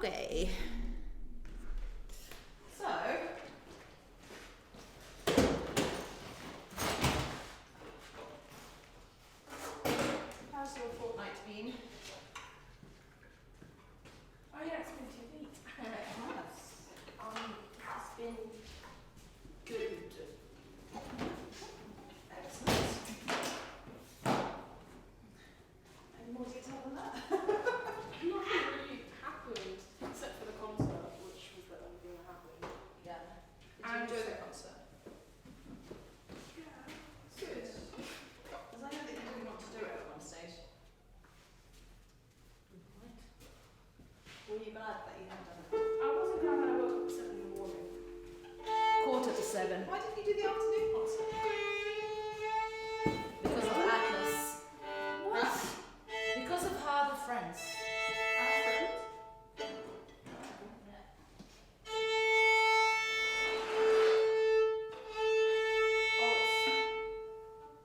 Okay. So, how's your fortnight been? Oh yeah, it's been 2 weeks. It has. It's been good. Excellent. Any more detail than that? Nothing really happened except for the concert, which was the only thing that happened. Yeah. Did you And enjoy the concert? Yeah. Good. Because I know that you didn't want to do it at one stage. Right. Were you glad that you had done it? I wasn't glad that I woke up at 7 in the morning. 7:15. Why didn't you do the afternoon concert? Because of Atlas. What? Because of her other friends. Our friend?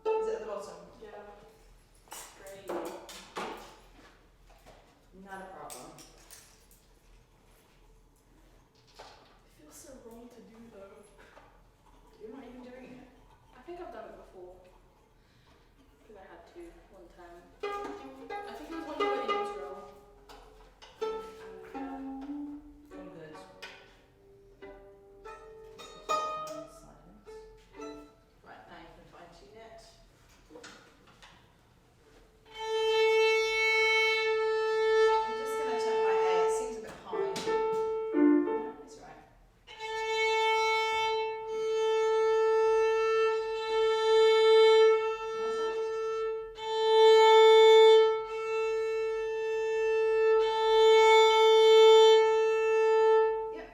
Oh, Is it at the bottom? yeah. Great. Not a problem. It feels so wrong to do though. You're not even doing it. I think I've done it before. Because I had to one time. I think it was when we were in Israel. And All good. Right, now you can fine tune it. I'm just going to check my A. It seems a bit high. No, it's right. Yep.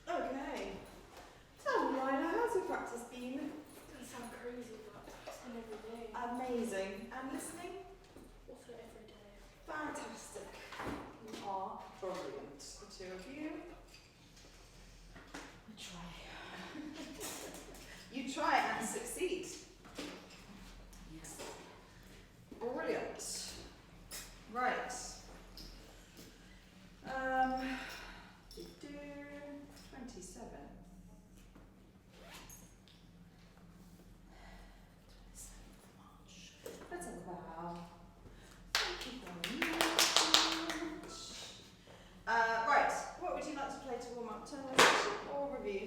Okay. So, Lyla, how's your practice been? doesn't sound crazy, but it's been every day. Amazing. And listening? Also every day. Fantastic. You are brilliant, the two of you. I try. You try and succeed. Yes. Brilliant. Right. Do 27. 27th of March. Let's have a bow. Thank you very much. Right, what would you like to play to warm up? Tonalization or review?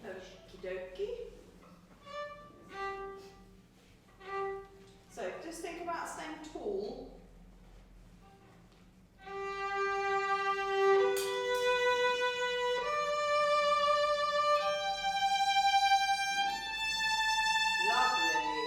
Okie dokie. So just think about staying tall. Lovely.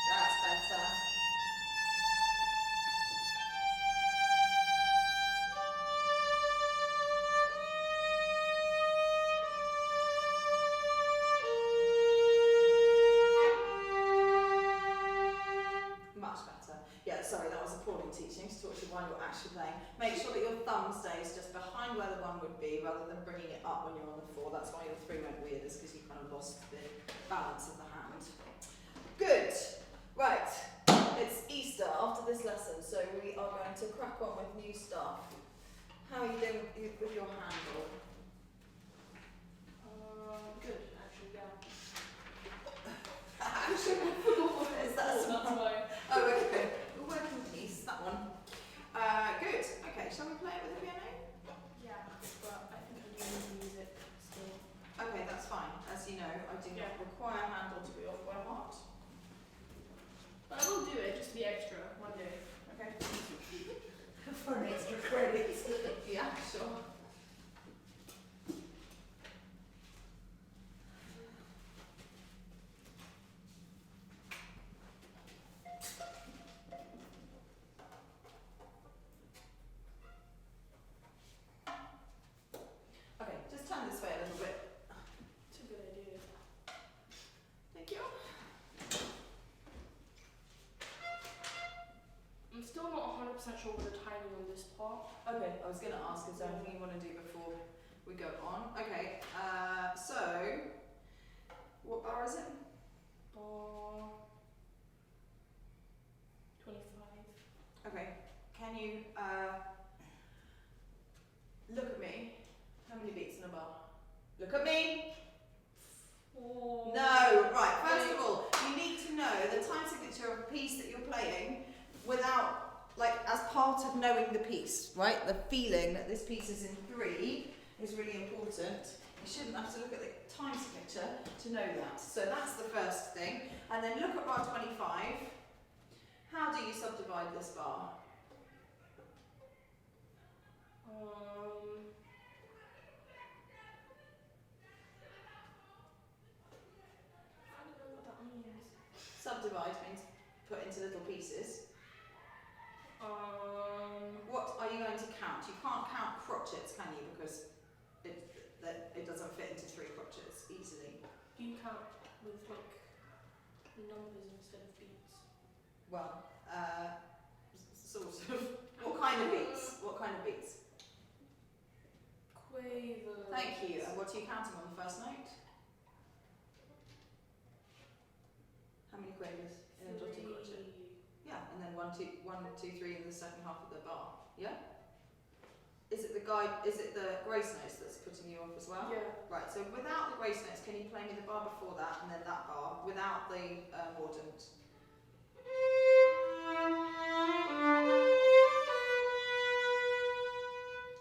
That's better. Much better. Yeah, sorry, that was appalling teaching to taught you while you're actually playing. Make sure that your thumb stays just behind where the one would be rather than bringing it up when you're on the four. That's why your three went weird, is because you kind of lost the balance of the hand. Good. Right. It's Easter after this lesson, so we are going to crack on with new stuff. How are you doing with your handle? Good, actually, yeah. Is that That's why. Oh, okay. We're working piece, that one. Good. Okay, shall we play it with the piano? Yeah, but I think I do need music still. Okay, that's fine. As you know, I do not require handle to be off by heart. But I will do it just to be extra one day. Okay? for an extra credit. Yeah, sure. Okay, just turn this way a little bit. It's a good idea. Thank you. I'm still not 100% sure with the timing on this part. Okay, I was going to ask, is there anything you want to do before we go on? Okay, so, what bar is it? 25. Okay, can you look at me? How many beats in a bar? Look at me! 4. No, right, first of all, you need to know the time signature of a piece that you're playing without, like, as part of knowing the piece, right? The feeling that this piece is in 3 is really important. You shouldn't have to look at the time signature to know that. So that's the first thing. And then look at bar 25. How do you subdivide this bar? I don't know what that means. Subdivide means put into little pieces. What are you going to count? You can't count crotchets, can you? Because it doesn't fit into 3 crotchets easily. You count with like numbers instead of beats. Well, sort of. What kind of beats? What kind of beats? Quavers. Thank you. And what are you counting on the first note? How many quavers in a dotted crotchet? Yeah, and then 1, 2, 3 in the second half of the bar. Yeah? Is it the grace notes that's putting you off as well? Yeah. Right, so without the grace notes, can you play me the bar before that and then that bar without the mordant?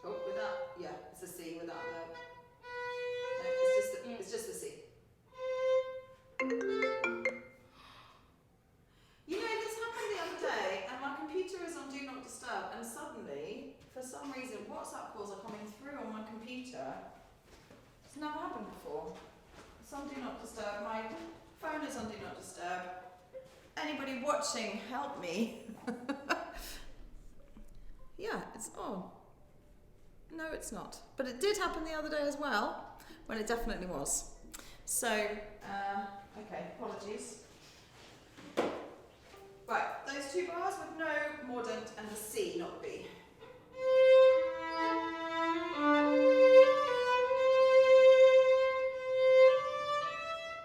Oh, without, yeah, it's a C without the, no, it's just the C. You know, this happened the other day and my computer is on Do Not Disturb and suddenly, for some reason, WhatsApp calls are coming through on my computer. It's never happened before. It's on Do Not Disturb, my phone is on Do Not Disturb. Anybody watching, help me. Yeah, it's on. No, it's not. But it did happen the other day as well, when it definitely was. So, okay, apologies. Right, those 2 bars with no mordant and the C, not the B.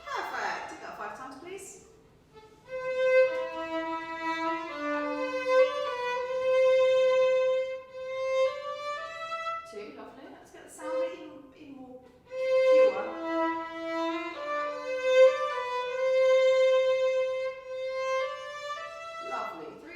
Perfect. Do that 5 times, please. Lovely. Let's get the sound even more pure. Lovely. 3.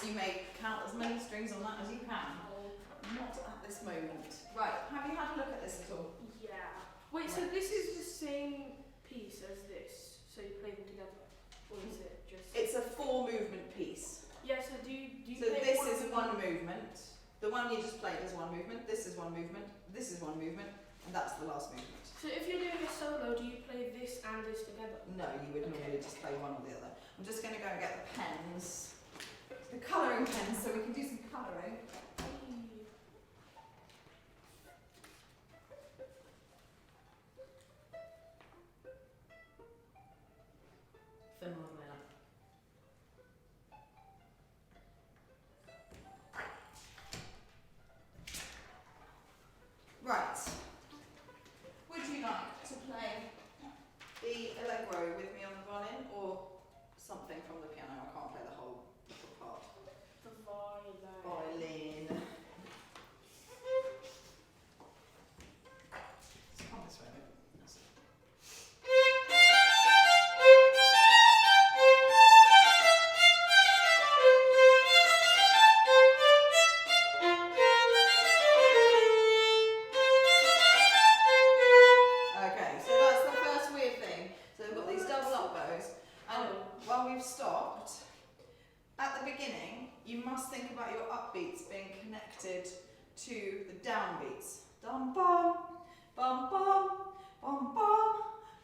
You may count as many strings on that as you can. Not at this moment. Right, have you had a look at this at all? Yeah. Wait, so this is the same piece as this, so you play them together? Or is it just... It's a 4-movement piece. Yeah, so do you So play this one is one movement. The one you just played is one movement. This is one movement. This is one movement. And that's the last movement. So if you're doing a solo, do you play this and this together? No, you would normally just play one or the other. I'm just going to go and get the pens. The colouring pens, so we can do some colouring. Right. Would you like to play the Allegro with me on the violin, or something from the piano? I can't play the whole part. The violin. Violin. Come this way. That's it. Okay, so that's the first weird thing. So we've got these double up bows, and while we've stopped, at the beginning, you must think about your upbeats being connected to the downbeats. Dum bum, bum bum, bum bum,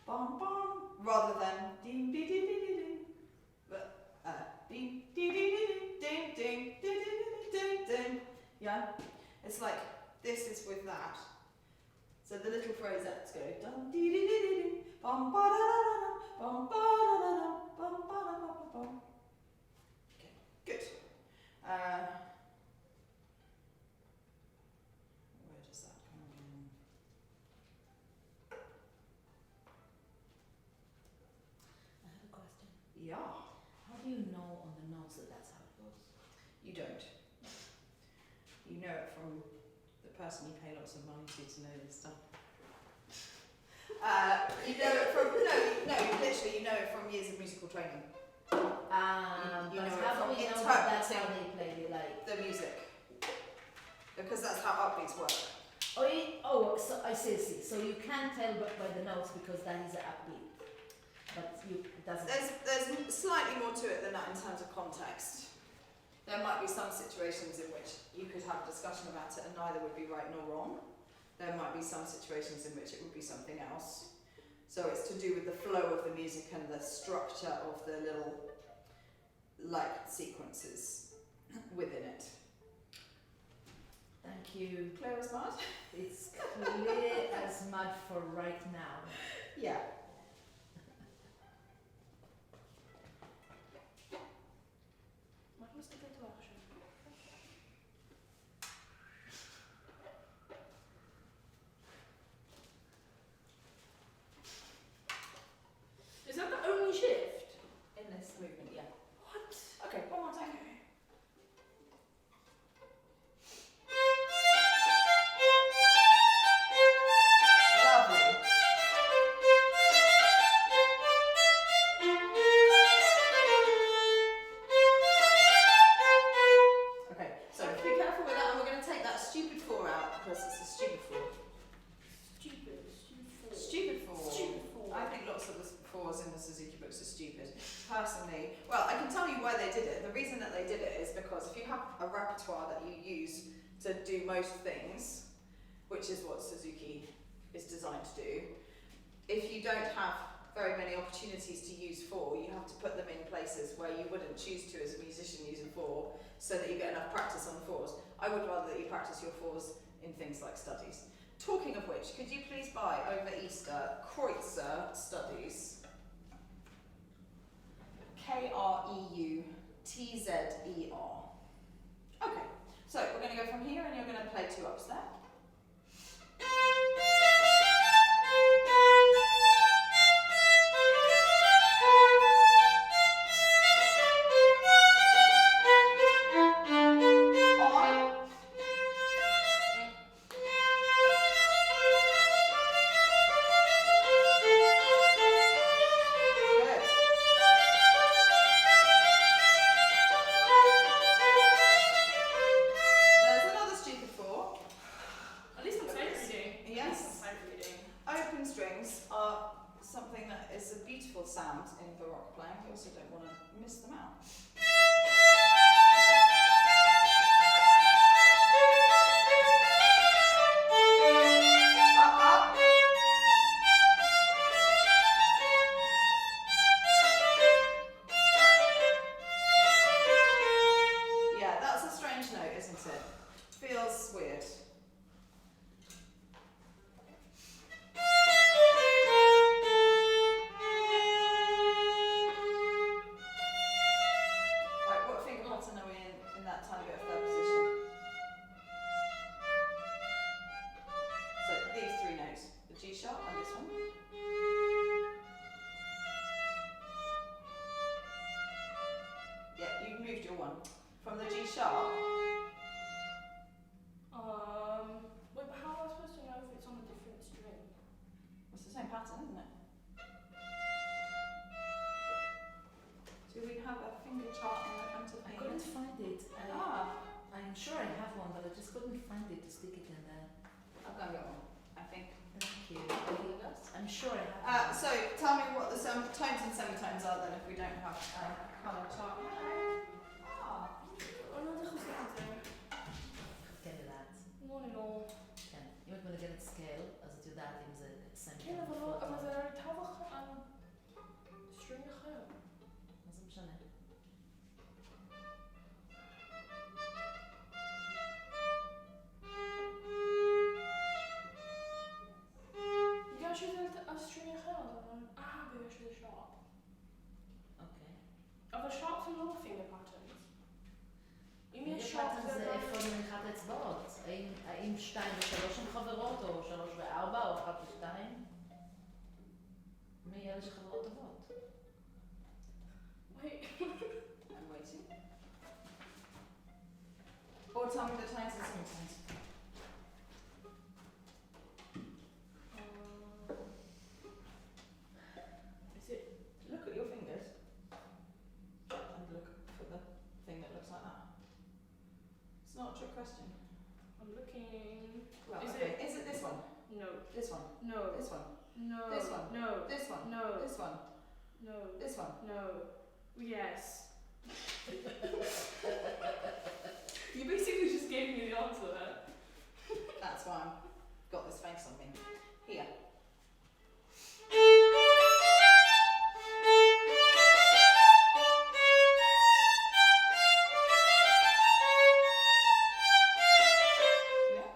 bum bum, rather than ding ding ding ding ding. But ding ding ding ding ding It's like this is with that. So the little phrasettes go dum dee dee dee dee dee, bum ba da da da bum ba da da da bum ba da ba ba bum. Okay, good. Where does that come in? I have a question. Yeah. How do you know on the notes that that's how it goes? You don't. You know it from the person you pay lots of money to know this stuff. You know it from literally you know it from years of musical training. You But know it how from do we know that that's how interpreting they play like? the music, because that's how upbeats work. So I see. So you can tell by the notes because that is an upbeat, but it doesn't. There's slightly more to it than that in terms of context. There might be some situations in which you could have a discussion about it and neither would be right nor wrong. There might be some situations in which it would be something else. So it's to do with the flow of the music and the structure of the little like sequences within it. Thank you. Clear as mud? It's clear as mud for right now. Yeah. What was the call to action? Is that the only shift? In this movement, yeah. What? Okay, one more time. Lovely. Okay, so be careful with that, and we're going to take that stupid 4 out because it's a stupid 4. Stupid 4. I think lots of the 4s in the Suzuki books are stupid. Personally, well, I can tell you why they did it. The reason that they did it is because if you have a repertoire that you use to do most things, which is what Suzuki is designed to do, if you don't have very many opportunities to use 4, you have to put them in places where you wouldn't choose to as a musician use a 4, so that you get enough practice on the 4s. I would rather that you practice your 4s in things like studies. Talking of which, could you please buy over Easter Kreutzer Studies? Kreutzer. Okay, so we're going to go from here and you're going to play 2 ups there. Sound in Baroque playing, we also don't want to miss them out. Yeah, that's a strange note, isn't it? Feels weird. From the G sharp. Wait, but how am I supposed to know if it's on a different string? It's the same pattern, isn't it? Do we have a finger chart in the front of me? I couldn't find it. I'm sure I have one, but I just couldn't find it to stick it in there. I've got one, I think. Thank you. I'm sure I have one. So tell me what the tones and semitones are then if we don't have a colour chart. You want to get it scale, als het je daar in zijn cent. Ja, maar ze hebben toch aan stringen. Dat is een משפט הזה איפה מניחת אצבעות? האם 2 ו-3 הן חברות, או 3 ו-4, או 1 ו-2? מי אלה שחברות טובות? Wait. I'm waiting. Or tell me the times and sometimes. Is it? Look at your fingers. And look for the thing that looks like that. It's not a trick question. I'm looking. Well, Is okay. Is it this one? No. This one? No. This one? No. This one? No. This one? No. This one? No. This one? No. Yes. You basically just gave me the answer there. That's why I've got this face on me. Here. Yeah.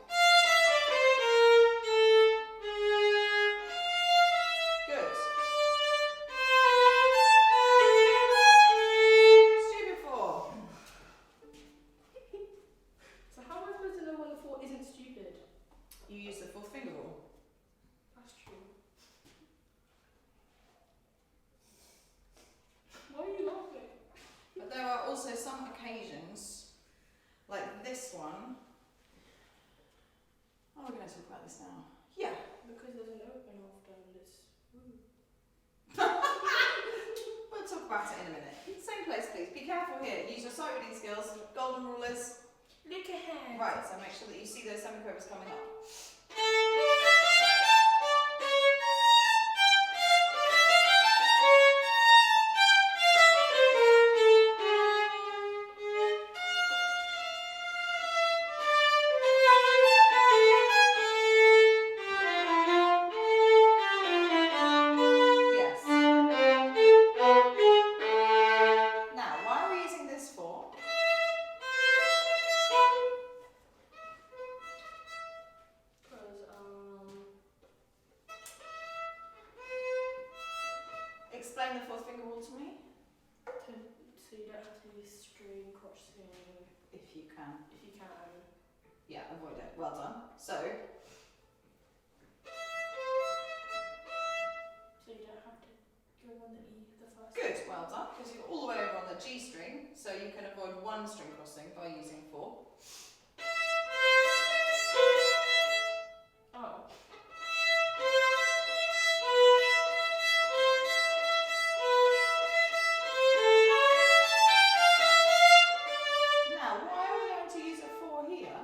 Good. Stupid 4. So how am I supposed to know when the 4 isn't stupid? You use the 4th finger rule. That's true. Why are you laughing? But there are also some occasions, like this one. Oh, we're going to talk about this now. Yeah. Because there's an open after this. We'll talk about it in a minute. Same place, please. Be careful here. Use your sight reading skills. Golden rulers. Look ahead. Right, so make sure that you see those semiquavers coming up. Yes. Now, why are we using this for? Because Explain the 4th finger rule to me. so you don't have to use string crossing If you can. if you can. Yeah, avoid it. Well done. So, So you don't have to go on the E the first. good. Well done. Because you're all the way over on the G string, so you can avoid 1 string crossing by using 4. Oh. Now, why are we going to use a 4 here?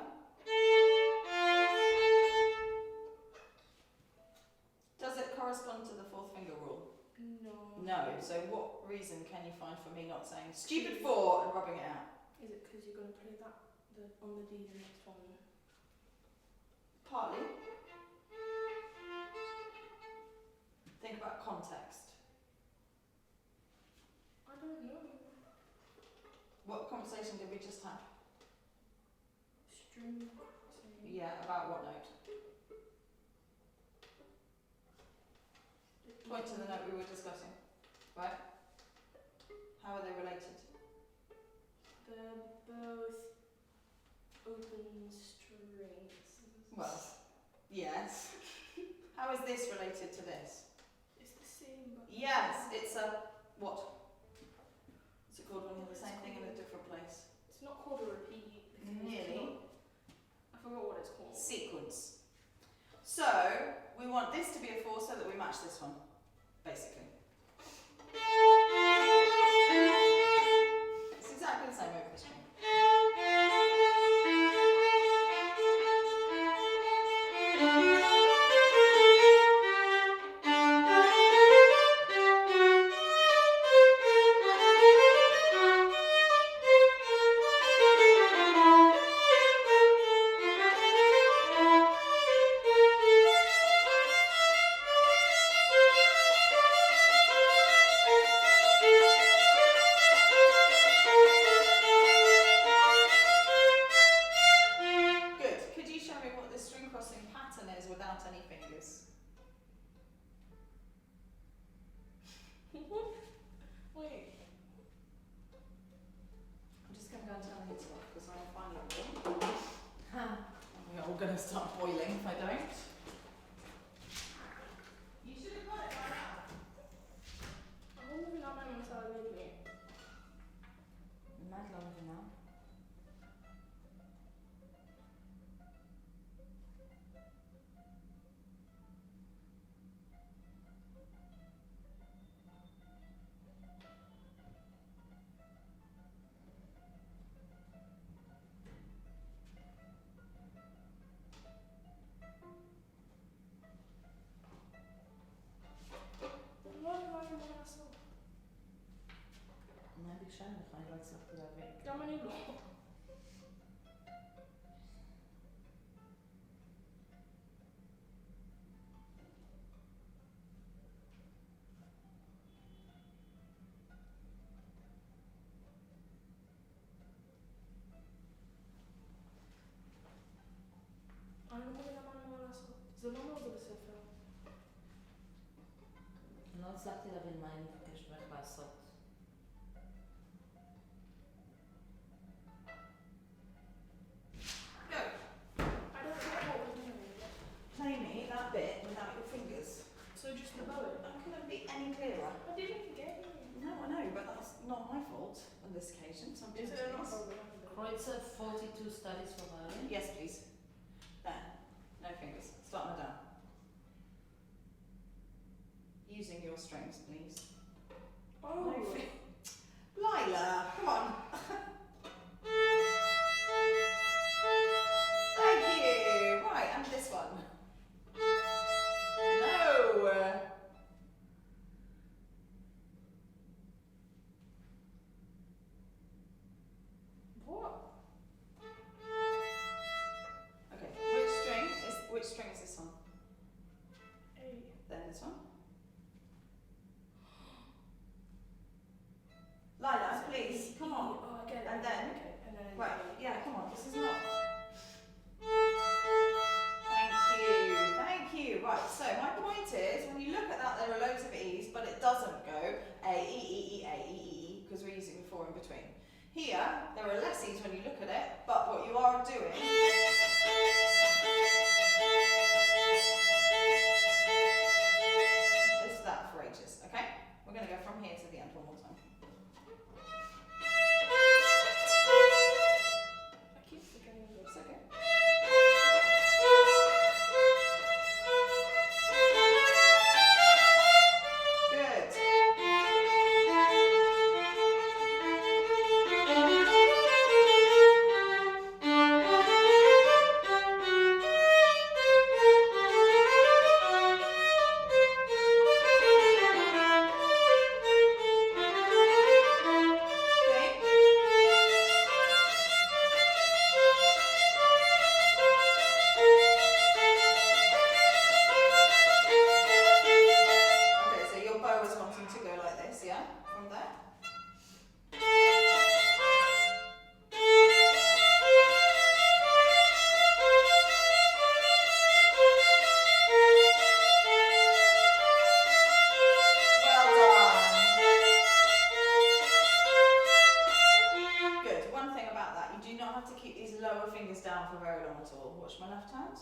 Does it correspond to the 4th finger rule? No. No. So what reason can you find for me not saying stupid 4 and rubbing it out? Is it because you're going to play that on the D the next one? Partly. Think about context. I don't know. What conversation did we just have? String crossing. Yeah, about what note? Point to the note we were discussing. Right? How are they related? They're both open strings. Well, yes. How is this related to this? It's the same. But Yes, it's a what? What's it called when you have the same thing in a different place? It's not called a repeat. because it's Nearly. not- I forgot what it's called. Sequence. So we want this to be a 4 so that we match this one, basically. It's exactly the same over the string. going to start boiling if I don't. You should have got it by now. I wonder if that man was out with me. Not long now. Maybe Shannon find out something like that. Ja men ibland. אני לא מבינה מה אני אמורה לעשות. זה לא מאוד בספר. לא הצלחתי להבין מה אני מבקש ממך לעשות. Go. I don't know what we're doing. Play me that bit without your fingers. So just the bow. I couldn't be any clearer. I didn't get it. No, I know, but that's not my fault on this occasion. Sometimes Is it not it is. Kreutzer 42 studies for violin. Yes, please. There. No fingers. Start on the down. Using your strings, please. Oh. No Lyla, come on. Thank you. Right, and this one. No. What? Okay, which string is this on? A. Then this one. Lyla, please, come on. Oh, I get it. And then- Okay. And then. Right, yeah, come on, this is not. Thank you. Right, so my point is, when you look at that, there are loads of E's, but it doesn't go A, E, E, E, A, E, E, E, because we're using the 4 in between. Here, there are less E's when you look at it, but what you are doing is that for ages, okay? We're going to go from here to the end one more time. I keep forgetting this. It's okay. Good. Okay, so your bow is wanting to go like this, yeah? From there. Well done. Good. One thing about that, you do not have to keep these lower fingers down for very long at all. Watch my left hand.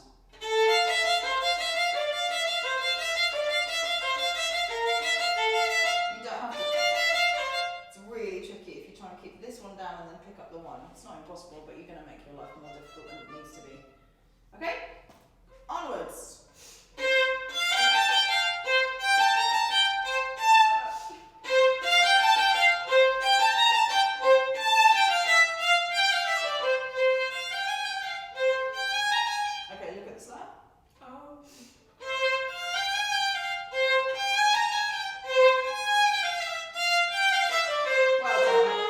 You don't have to. It's really tricky if you're trying to keep this one down and then pick up the one. It's not impossible, but you're going to make your life more difficult than it needs to be. Okay? Onwards. Okay, look at the slide. Oh. Well done.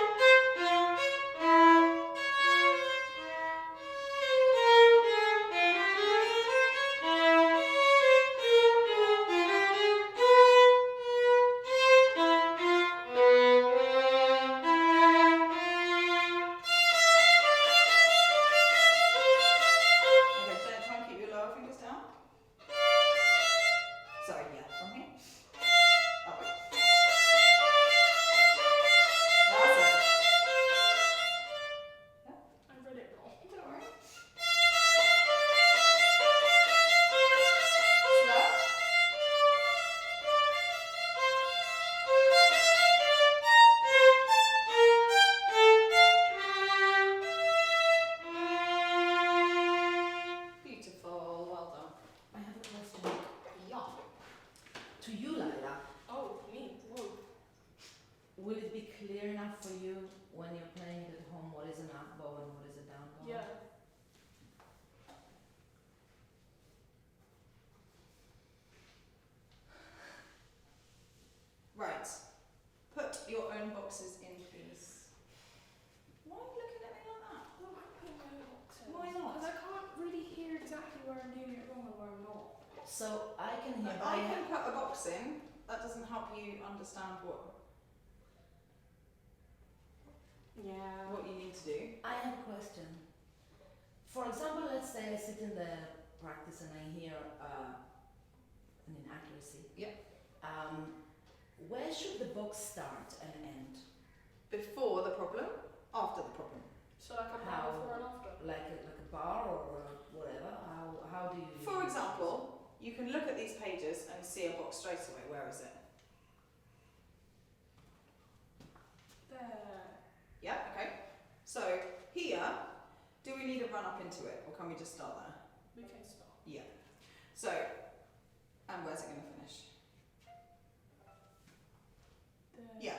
So I can hear. I can put a box in. That doesn't help you understand what Yeah. you need to do. I have a question. For example, let's say I sit in the practice and I hear an inaccuracy. Yep. Where should the box start and end? Before the problem, after the problem. So like a How? before and after. Like a bar or whatever? How do you? For example, you can look at these pages and see a box straight away. Where is it? There. Yeah, okay. So here, do we need to run up into it or can we just start there? We can start. Yeah. So, and where's it going to finish? There. Yeah,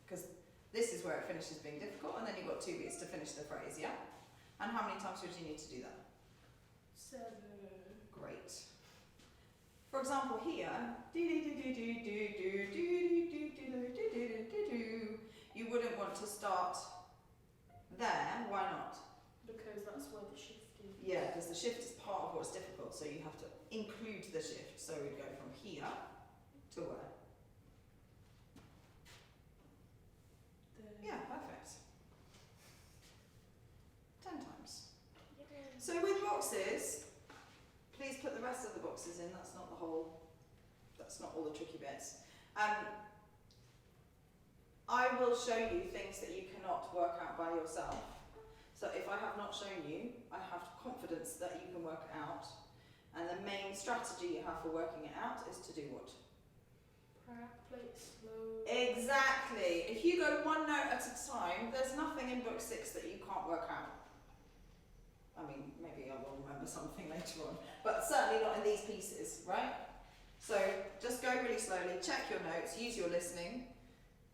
because this is where it finishes being difficult and then you've got 2 beats to finish the phrase, yeah? And how many times would you need to do that? 7. Great. For example, here, you wouldn't want to start there. Why not? Because that's where the shift is. Yeah, because the shift is part of what's difficult, so you have to include the shift. So we'd go from here to where? There. Yeah, perfect. 10 times. Yeah. So with boxes, please put the rest of the boxes in. That's not all the tricky bits. I will show you things that you cannot work out by yourself. So if I have not shown you, I have confidence that you can work it out. And the main strategy you have for working it out is to do what? Play it slow. Exactly. If you go one note at a time, there's nothing in book 6 that you can't work out. I mean, maybe I will remember something later on, but certainly not in these pieces, right? So just go really slowly, check your notes, use your listening.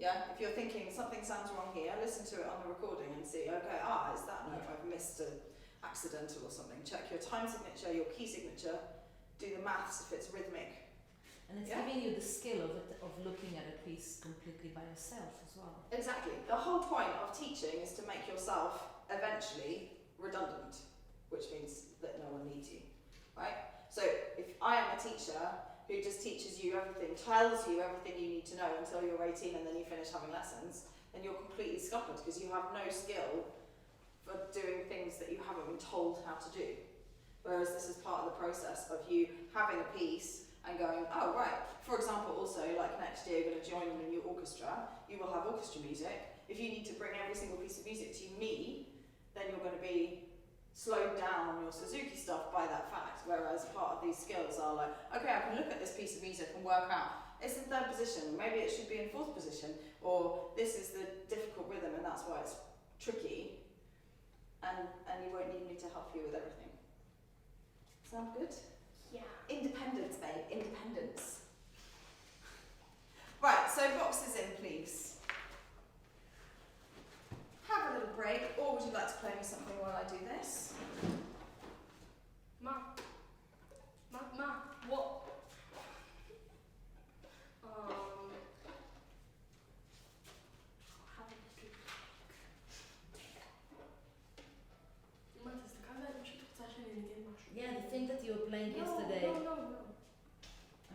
Yeah, if you're thinking something sounds wrong here, listen to it on the recording and see, okay, it's that note, I've missed an accidental or something. Check your time signature, your key signature, do the maths if it's rhythmic. And it's Yeah. giving you the skill of looking at a piece completely by yourself as well. Exactly. The whole point of teaching is to make yourself eventually redundant, which means that no one needs you, right? So if I am a teacher who just teaches you everything, tells you everything you need to know until you're 18 and then you finish having lessons, then you're completely scuppered because you have no skill for doing things that you haven't been told how to do. Whereas this is part of the process of you having a piece and going, oh right, for example also, like next year you're going to join in a new orchestra, you will have orchestra music. If you need to bring every single piece of music to me, then you're going to be slowed down on your Suzuki stuff by that fact, whereas part of these skills are like, okay, I can look at this piece of music and work out, it's in 3rd position, maybe it should be in 4th position, or this is the difficult rhythm and that's why it's tricky, and you won't need me to help you with everything. Sound good? Yeah. Independence, babe, independence. Right, so boxes in, please. Have a little break, or would you like to play me something while I do this? Ma, what? Have a little. Mathis, the camera musi tu coś nie masz. Yeah, the thing that you were playing yesterday. No.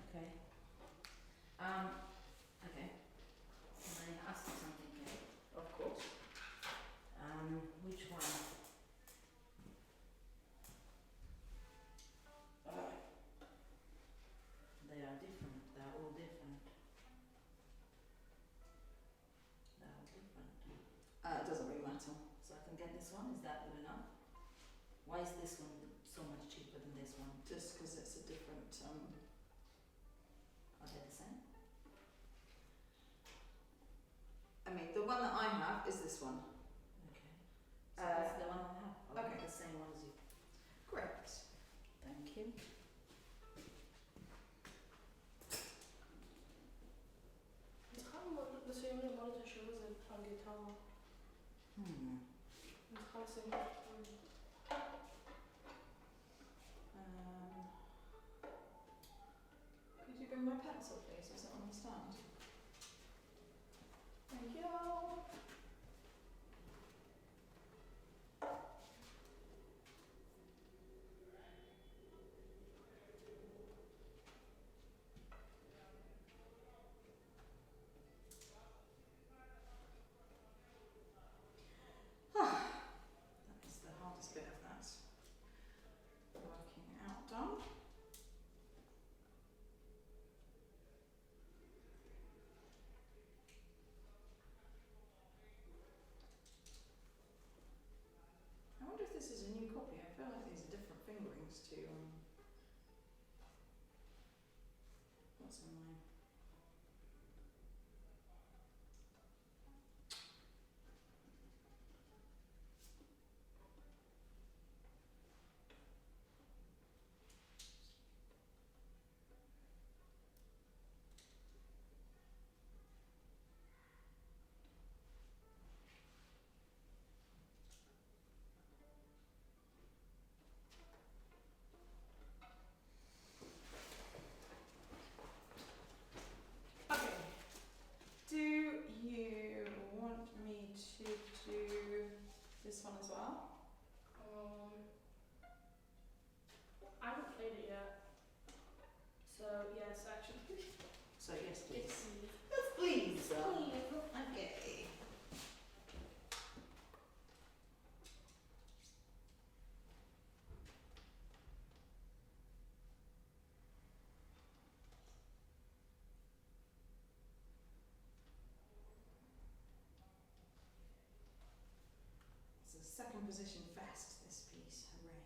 Okay. Okay. Can I ask you something, Kate? Of course. Which one? They are different. They are all different. They are all different. It doesn't really matter. So I can get this one. Is that good enough? Why is this one so much cheaper than this one? Just because it's a different, Are they the same? I mean, the one that I have is this one. Okay. So that's the one I have. I'll okay. get the same one as you. Great. Thank you. It's kind of the same as one of the shows on guitar. It's kind of similar. Could you bring my pencil, please? I don't understand. Thank you. help you. I feel like these are different fingerings to what's in mine. Okay. Do you want me to do this one as well? I haven't played it yet. So yes, actually. So yes, please. Yes, Yes, please. please. Okay. It's a second position fest, this piece. Hooray.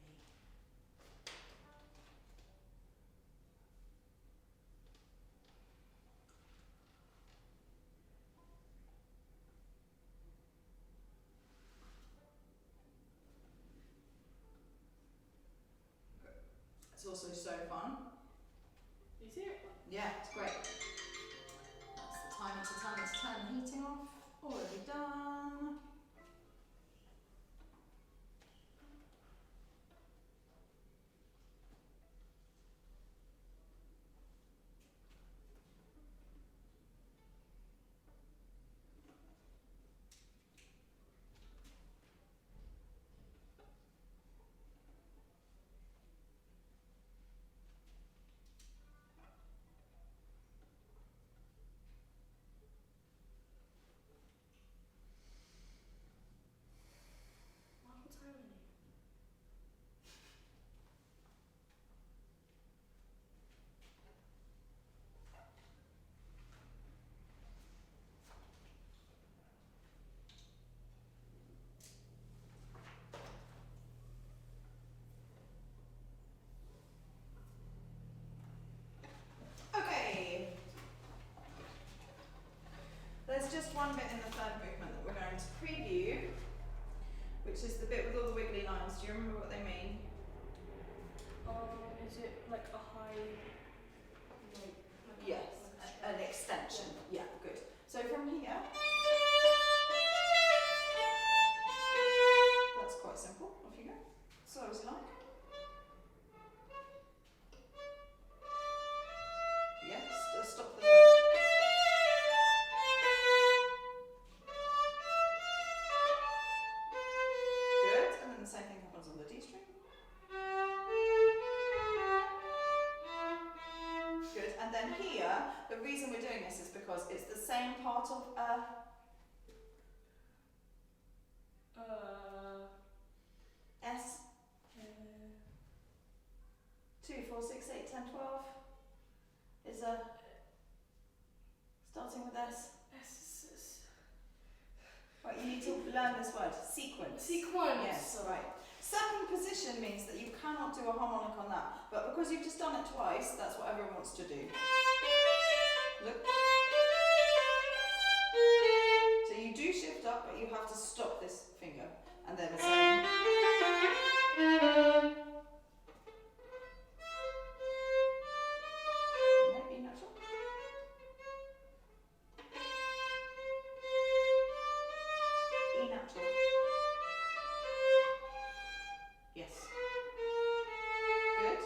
It's also so fun. You see it? Yeah, it's great. That's the tiny to turn heating off. Already done. What's happening? Okay. There's just one bit in the third movement that we're going to preview, which is the bit with all the wiggly lines. Do you remember what they mean? Is it like a high note? Yes, an extension. Yeah, good. So from here, that's quite simple. Off you go. So as you like. Yes, just stop the verb. Good, and then the same thing happens on the D string. Good, and then here, the reason we're doing this is because it's the same part of S. 2, 4, 6, 8, 10, 12 is starting with S. Right, you need to learn this word, sequence. Sequence. Yes, right. Second position means that you cannot do a harmonic on that, but because you've just done it twice, that's what everyone wants to do. Look. So you do shift up, but you have to stop this finger, and then we're saying. Maybe natural. E natural. Yes. Good.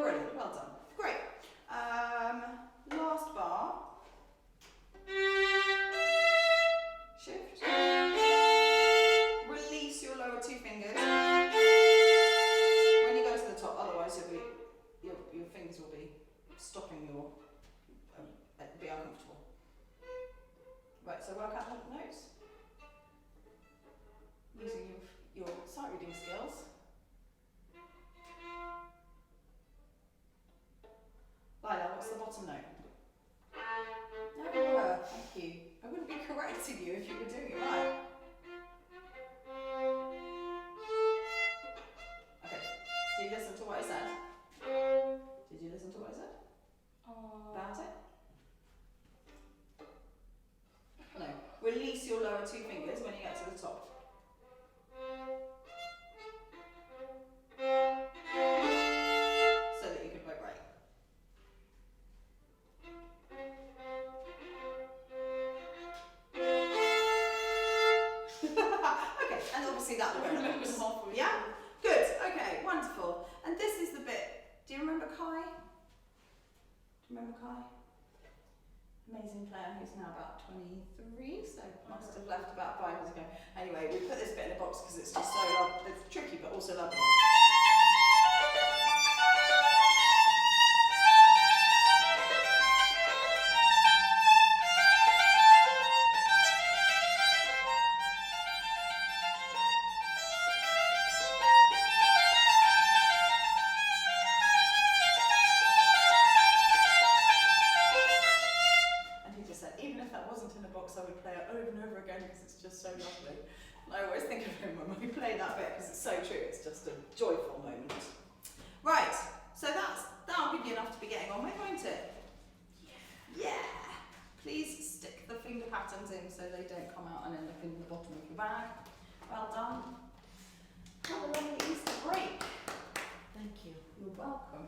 Brilliant. Well done. Great. Last bar. see that I one. remember halfway. Yeah? Good, okay, wonderful. And this is the bit, do you remember Kai? Do you remember Kai? Amazing player who's now about 23, so must have left about 5 years ago. Anyway, we put this bit in a box because it's just so it's tricky but also lovely. I would play it over and over again because it's just so lovely. And I always think of him when we play that bit because it's so true, it's just a joyful moment. Right, so that'll give you enough to be getting on with, won't it? Yeah. Please stick the finger patterns in so they don't come out and end up in the bottom of your bag. Well done. Have a lovely Easter break. Thank you. You're welcome.